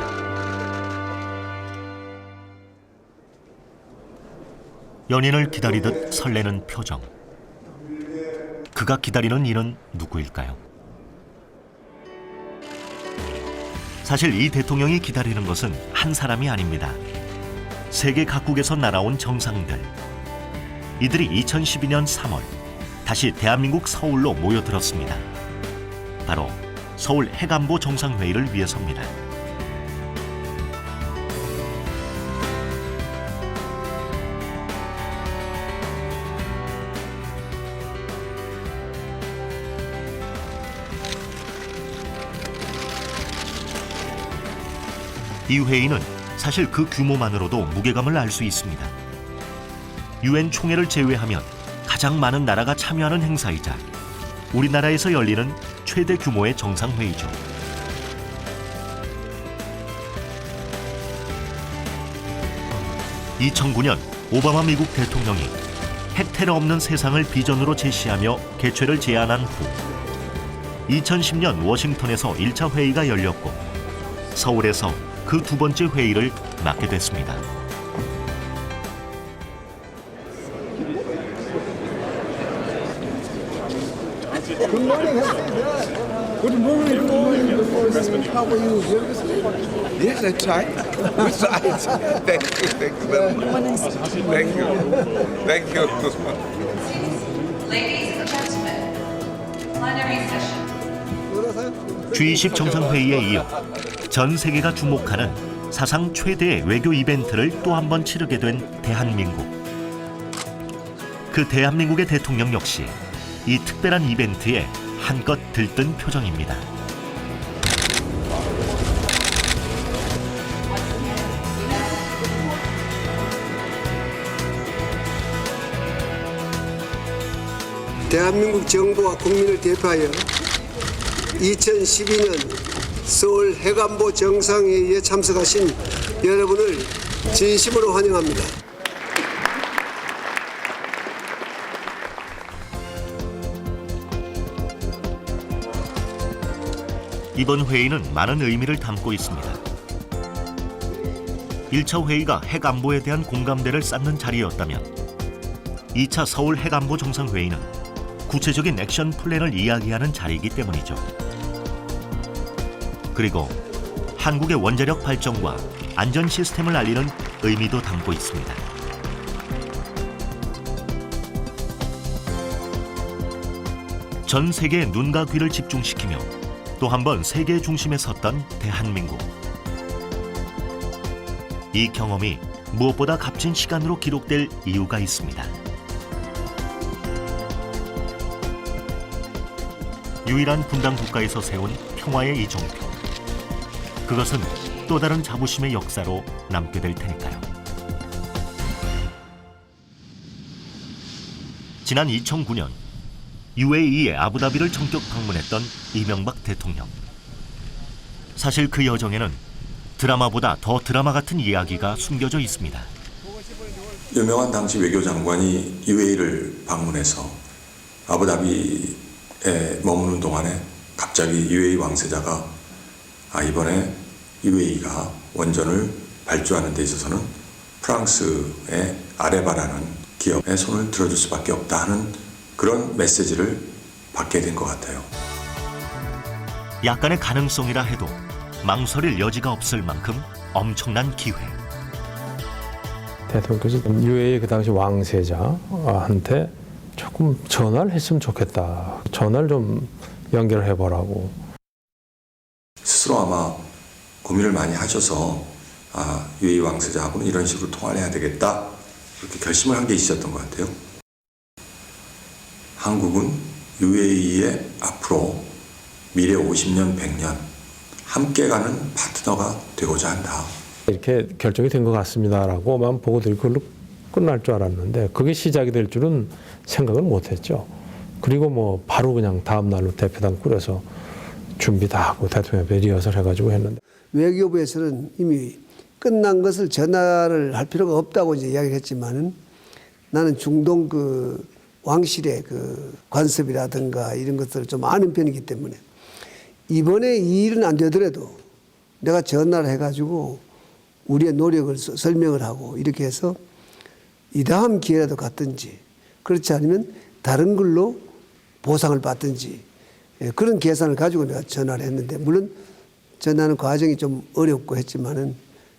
A: 연인을 기다리듯 설레는 표정. 그가 기다리는 이는 누구일까요? 사실 이 대통령이 기다리는 것은 한 사람이 아닙니다. 세계 각국에서 날아온 정상들. 이들이 2012년 3월 다시 대한민국 서울로 모여들었습니다. 바로 서울 해관보 정상회의를 위해서입니다. 이 회의는 사실 그 규모만으로도 무게감을 알 수 있습니다. 유엔 총회를 제외하면 가장 많은 나라가 참여하는 행사이자 우리나라에서 열리는 최대 규모의 정상회의죠. (2009년) 오바마 미국 대통령이 핵테러 없는 세상을 비전으로 제시하며 개최를 제안한 후 2010년 워싱턴에서 1차 회의가 열렸고 서울에서 그 두 번째 회의를 맡게 됐습니다.
Q: Good morning. Good morning. Good morning. How are you? Yes, that's right. That's right. Thank you. Thank you very much. Thank you. Thank you.
R: Ladies and gentlemen, plenary session.
A: G20 정상회의에 이어 전 세계가 주목하는 사상 최대의 외교 이벤트를 또 한 번 치르게 된 대한민국. 그 대한민국의 대통령 역시 이 특별한 이벤트에 한껏 들뜬 표정입니다.
B: 대한민국 정부와 국민을 대표하여 2012년 서울 해관보 정상회의에 참석하신 여러분을 진심으로 환영합니다.
A: 이번 회의는 많은 의미를 담고 있습니다. 1차 회의가 핵 안보에 대한 공감대를 쌓는 자리였다면 2차 서울 핵안보 정상회의는 구체적인 액션 플랜을 이야기하는 자리이기 때문이죠. 그리고 한국의 원자력 발전과 안전 시스템을 알리는 의미도 담고 있습니다. 전 세계의 눈과 귀를 집중시키며 또 한 번 세계의 중심에 섰던 대한민국. 이 경험이 무엇보다 값진 시간으로 기록될 이유가 있습니다. 유일한 분단 국가에서 세운 평화의 이정표. 그것은 또 다른 자부심의 역사로 남게 될 테니까요. 지난 2009년 UAE의 아부다비를 전격 방문했던 이명박 대통령. 사실 그 여정에는 드라마보다 더 드라마 같은 이야기가 숨겨져 있습니다.
E: 유명한 당시 외교장관이 UAE를 방문해서 아부다비에 머무는 동안에 갑자기 UAE 왕세자가 이번에 UAE가 원전을 발주하는 데 있어서는 프랑스의 아레바라는 기업에 손을 들어줄 수밖에 없다 하는 그런 메시지를 받게 된 것 같아요.
A: 약간의 가능성이라 해도 망설일 여지가 없을 만큼 엄청난 기회.
L: 대통령께서 UAE 그 당시 왕세자한테 조금 전화를 했으면 좋겠다. 전화를 좀 연결해보라고.
E: 스스로 아마 고민을 많이 하셔서 UAE 왕세자하고는 이런 식으로 통화를 해야 되겠다 이렇게 결심을 한 게 있었던 것 같아요. 한국은 UAE의 앞으로 미래 50년, 100년 함께 가는 파트너가 되고자 한다.
L: 이렇게 결정이 된 것 같습니다라고만 보고 드리고 그걸로 끝날 줄 알았는데 그게 시작이 될 줄은 생각을 못했죠. 그리고 뭐 바로 그냥 다음 날로 대표단 꾸려서 준비 다 하고 대통령 앞에 리허설 해가지고 했는데
B: 외교부에서는 이미 끝난 것을 전화를 할 필요가 없다고 이제 이야기를 했지만은 나는 중동 그 왕실의 그 관습이라든가 이런 것들을 좀 아는 편이기 때문에 이번에 이 일은 안 되더라도 내가 전화를 해가지고 우리의 노력을 설명을 하고 이렇게 해서 이 다음 기회라도 갔든지 그렇지 않으면 다른 걸로 보상을 받든지 그런 계산을 가지고 내가 전화를 했는데 물론 전화하는 과정이 좀 어렵고 했지만은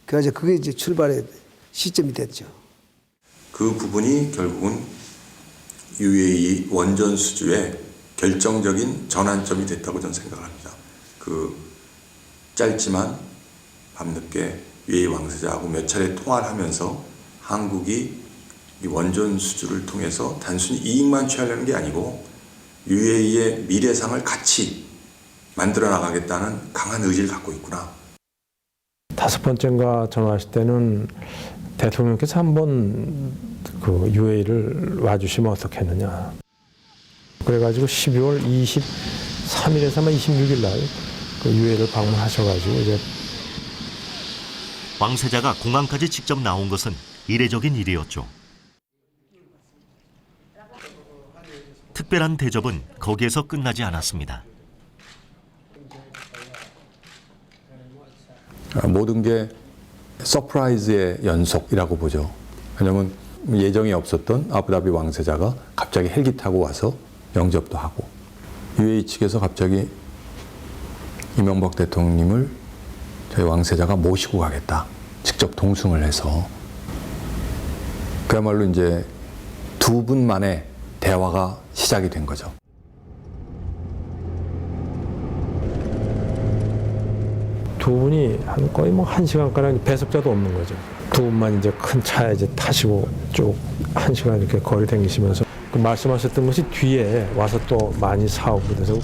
B: 그래서 그게 이제 출발의 시점이 됐죠.
E: 그 부분이 결국은 UAE 원전 수주의 결정적인 전환점이 됐다고 저는 생각합니다. 그 짧지만 밤늦게 UAE 왕세자하고 몇 차례 통화를 하면서 한국이 이 원전 수주를 통해서 단순히 이익만 취하려는 게 아니고 UAE의 미래상을 같이 만들어 나가겠다는 강한 의지를 갖고 있구나.
L: 5번째인가 전화하실 때는 대통령께서 한번 그 UAE를 와주시면 어떻겠느냐. 그래가지고 12월 23일에서 아마 26일 날 그 UAE를 방문하셔가지고 이제
A: 왕세자가 공항까지 직접 나온 것은 이례적인 일이었죠. 특별한 대접은 거기에서 끝나지 않았습니다.
E: 모든 게 서프라이즈의 연속이라고 보죠. 왜냐하면 예정이 없었던 아부다비 왕세자가 갑자기 헬기 타고 와서 영접도 하고 UAE 측에서 갑자기 이명박 대통령님을 저희 왕세자가 모시고 가겠다. 직접 동승을 해서 그야말로 이제 두 분만의 대화가 시작이 된 거죠.
L: 두 분이 한 거의 뭐 1시간가량 배석자도 없는 거죠. 두 분만 이제 큰 차에 이제 타시고 쭉 1시간 이렇게 거리 다니시면서 그 말씀하셨던 것이 뒤에 와서 또 많이 사오고 그래서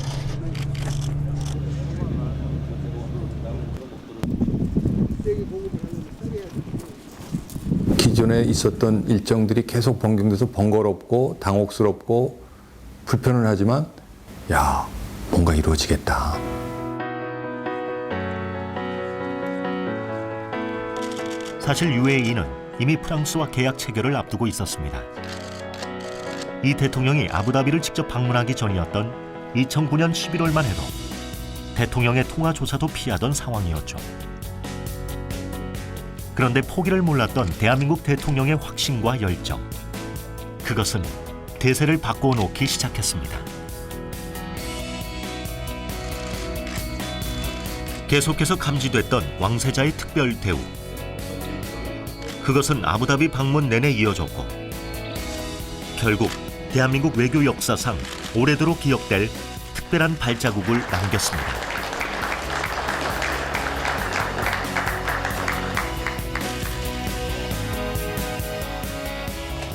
E: 기존에 있었던 일정들이 계속 변경돼서 번거롭고 당혹스럽고 불편은 하지만 야, 뭔가 이루어지겠다.
A: 사실 UAE는 이미 프랑스와 계약 체결을 앞두고 있었습니다. 이 대통령이 아부다비를 직접 방문하기 전이었던 2009년 11월만 해도 대통령의 통화 조사도 피하던 상황이었죠. 그런데 포기를 몰랐던 대한민국 대통령의 확신과 열정. 그것은 대세를 바꿔놓기 시작했습니다. 계속해서 감지됐던 왕세자의 특별 대우. 그것은 아부다비 방문 내내 이어졌고 결국 대한민국 외교 역사상 오래도록 기억될 특별한 발자국을 남겼습니다.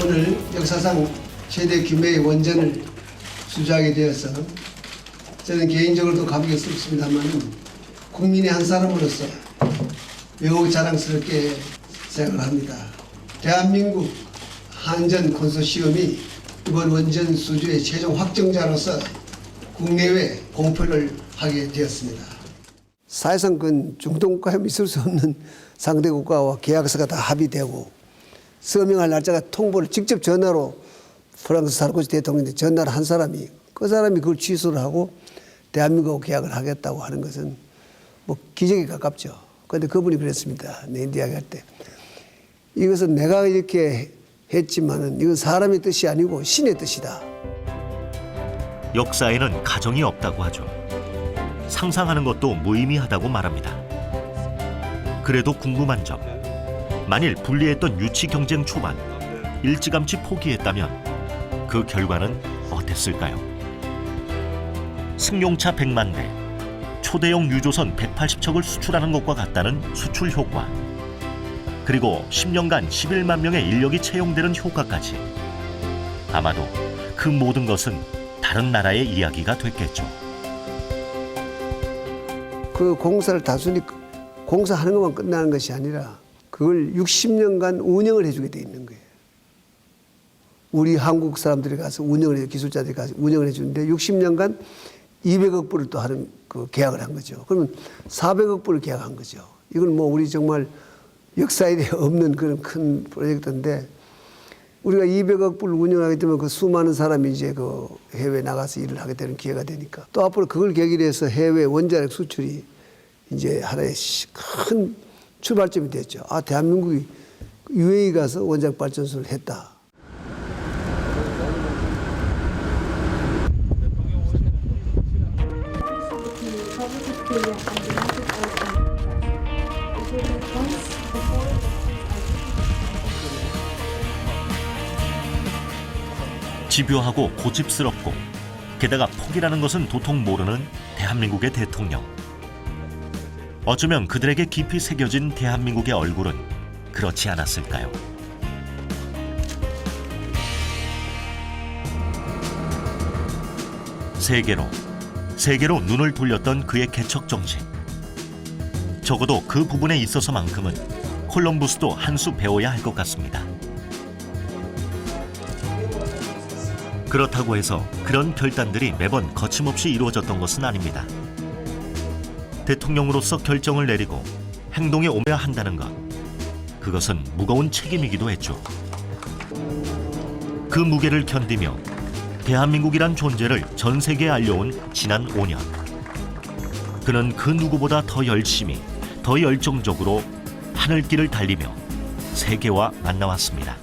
B: 오늘 역사상 최대 규모의 원전을 수주하게 되어서 저는 개인적으로도 감격스럽습니다만 국민의 한 사람으로서 매우 자랑스럽게 생각을 합니다. 대한민국 한전 콘소시엄이 이번 원전 수주의 최종 확정자로서 국내외 공표를 하게 되었습니다. 사실상 그 중동국가에 있을 수 없는 상대 국가와 계약서가 다 합의되고 서명할 날짜가 통보를 직접 전화로 프랑스 사르코지 대통령한테 전화를 한 사람이 그 사람이 그걸 취소를 하고 대한민국하고 계약을 하겠다고 하는 것은 뭐 기적에 가깝죠. 그런데 그분이 그랬습니다. 내일 이야기할 때. 이것은 내가 이렇게 했지만은 이건 사람의 뜻이 아니고 신의 뜻이다.
A: 역사에는 가정이 없다고 하죠. 상상하는 것도 무의미하다고 말합니다. 그래도 궁금한 점. 만일 불리했던 유치 경쟁 초반 일찌감치 포기했다면 그 결과는 어땠을까요? 승용차 100만 대, 초대형 유조선 180척을 수출하는 것과 같다는 수출 효과, 그리고 10년간 11만 명의 인력이 채용되는 효과까지. 아마도 그 모든 것은 다른 나라의 이야기가 됐겠죠.
B: 그 공사를 단순히 공사하는 것만 끝나는 것이 아니라 그걸 60년간 운영을 해주게 돼 있는 거예요. 우리 한국 사람들이 가서 기술자들이 가서 운영을 해주는데 60년간 200억 불을 또 하는 그 계약을 한 거죠. 그러면 400억 불을 계약한 거죠. 이건 뭐 우리 정말 역사에 대해 없는 그런 큰 프로젝트인데 우리가 200억 불 운영하게 되면 그 수많은 사람이 이제 그 해외 나가서 일을 하게 되는 기회가 되니까 또 앞으로 그걸 계기로 해서 해외 원자력 수출이 이제 하나의 큰 출발점이 됐죠. 아, 대한민국이 UAE 가서 원자력 발전소를 했다.
A: 집요하고 고집스럽고 게다가 포기라는 것은 도통 모르는 대한민국의 대통령. 어쩌면 그들에게 깊이 새겨진 대한민국의 얼굴은 그렇지 않았을까요? 세계로 눈을 돌렸던 그의 개척 정신. 적어도 그 부분에 있어서만큼은 콜럼부스도 한 수 배워야 할 것 같습니다. 그렇다고 해서 그런 결단들이 매번 거침없이 이루어졌던 것은 아닙니다. 대통령으로서 결정을 내리고 행동에 옮겨야 한다는 것, 그것은 무거운 책임이기도 했죠. 그 무게를 견디며 대한민국이란 존재를 전 세계에 알려온 지난 5년. 그는 그 누구보다 더 열심히, 더 열정적으로 하늘길을 달리며 세계와 만나왔습니다.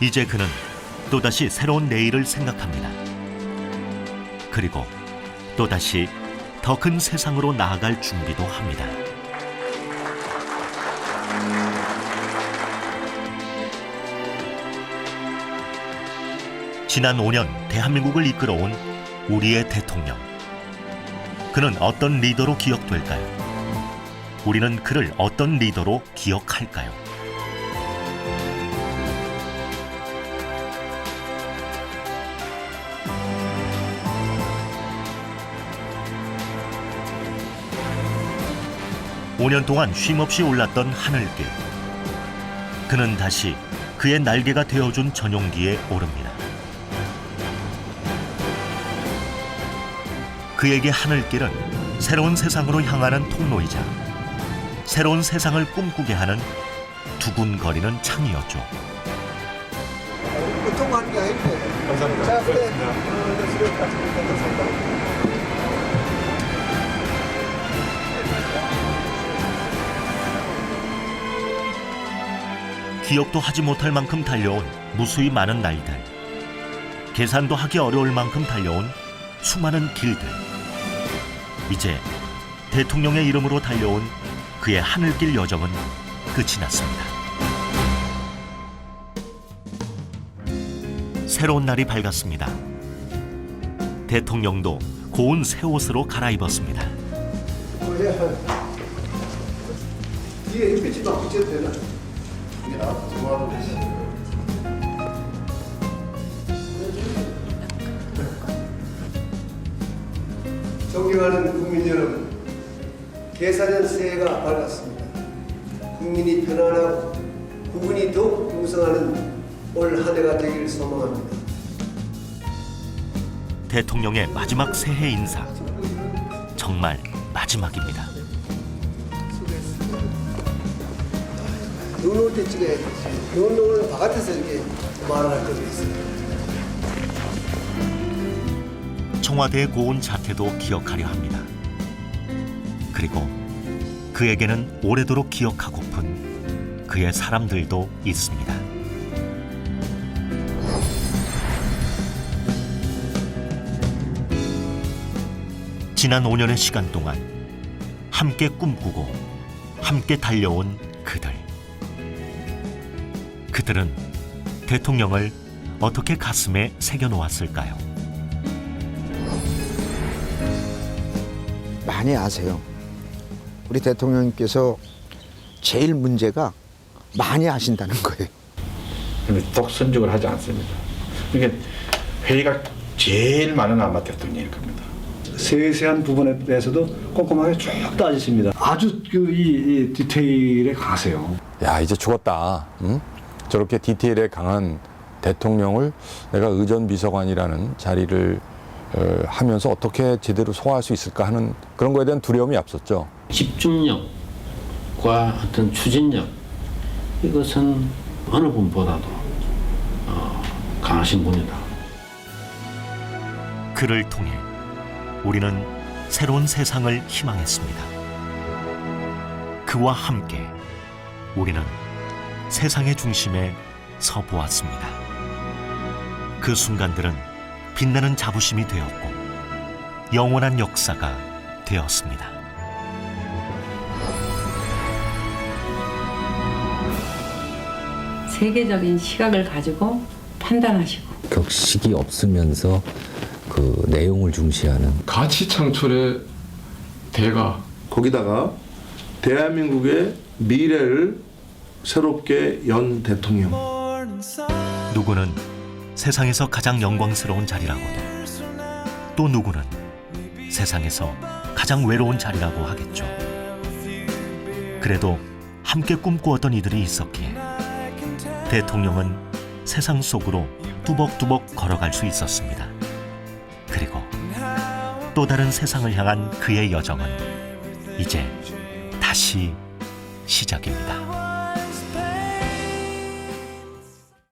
A: 이제 그는 또다시 새로운 내일을 생각합니다. 그리고 또다시 더 큰 세상으로 나아갈 준비도 합니다. 지난 5년 대한민국을 이끌어온 우리의 대통령. 그는 어떤 리더로 기억될까요? 우리는 그를 어떤 리더로 기억할까요? (5년) 동안 쉼없이 올랐던 하늘길. 그는 다시 그의 날개가 되어준 전용기에 오릅니다. 그에게 하늘길은 새로운 세상으로 향하는 통로이자 새로운 세상을 꿈꾸게 하는 두근거리는 창이었죠.
B: 통화하는 게 아닌데. 감사합니다. 자, 그래.
A: 기억도 하지 못할 만큼 달려온 무수히 많은 날들. 계산도 하기 어려울 만큼 달려온 수많은 길들. 이제 대통령의 이름으로 달려온 그의 하늘길 여정은 끝이 났습니다. 새로운 날이 밝았습니다. 대통령도 고운 새 옷으로 갈아입었습니다.
B: 뒤에 햇빛이 막 비춰도 되나? 존경하는 국민 여러분, 개사년 새해가 밝았습니다. 국민이 편안하고 국군이 더욱 풍성하는 올 한 해가 되기를 소망합니다.
A: 대통령의 마지막 새해 인사. 정말 마지막입니다.
B: 눈 올 때 찍어야지. 눈 오는 바깥에서 이렇게 말을 할 때도 있어요.
A: 청와대의 고운 자태도 기억하려 합니다. 그리고 그에게는 오래도록 기억하고픈 그의 사람들도 있습니다. 지난 5년의 시간 동안 함께 꿈꾸고 함께 달려온 그들. 그들은 대통령을 어떻게 가슴에 새겨놓았을까요?
S: 많이 아세요. 우리 대통령님께서 제일 문제가 많이 아신다는 거예요.
T: 독선적으로 하지 않습니다. 그러니까 회의가 제일 많은 아마 대통령일 겁니다.
O: 세세한 부분에 대해서도 꼼꼼하게 쭉 따지십니다. 아주 이 디테일에 강하세요.
U: 야, 이제 죽었다. 응? 저렇게 디테일에 강한
E: 대통령을 내가 의전비서관이라는 자리를 하면서 어떻게 제대로 소화할 수 있을까 하는 그런 거에 대한 두려움이 앞섰죠.
K: 집중력과 어떤 추진력, 이것은 어느 분보다도 강하신 분이다.
A: 그를 통해 우리는 새로운 세상을 희망했습니다. 그와 함께 우리는 세상의 중심에 서 보았습니다. 그 순간들은 빛나는 자부심이 되었고 영원한 역사가 되었습니다.
U: 세계적인 시각을 가지고 판단하시고
C: 격식이 없으면서 그 내용을 중시하는
V: 가치 창출의 대가
H: 거기다가 대한민국의 미래를 새롭게 연 대통령.
A: 누구는 세상에서 가장 영광스러운 자리라고도, 또 누구는 세상에서 가장 외로운 자리라고 하겠죠. 그래도 함께 꿈꾸었던 이들이 있었기에 대통령은 세상 속으로 뚜벅뚜벅 걸어갈 수 있었습니다. 그리고 또 다른 세상을 향한 그의 여정은 이제 다시 시작입니다.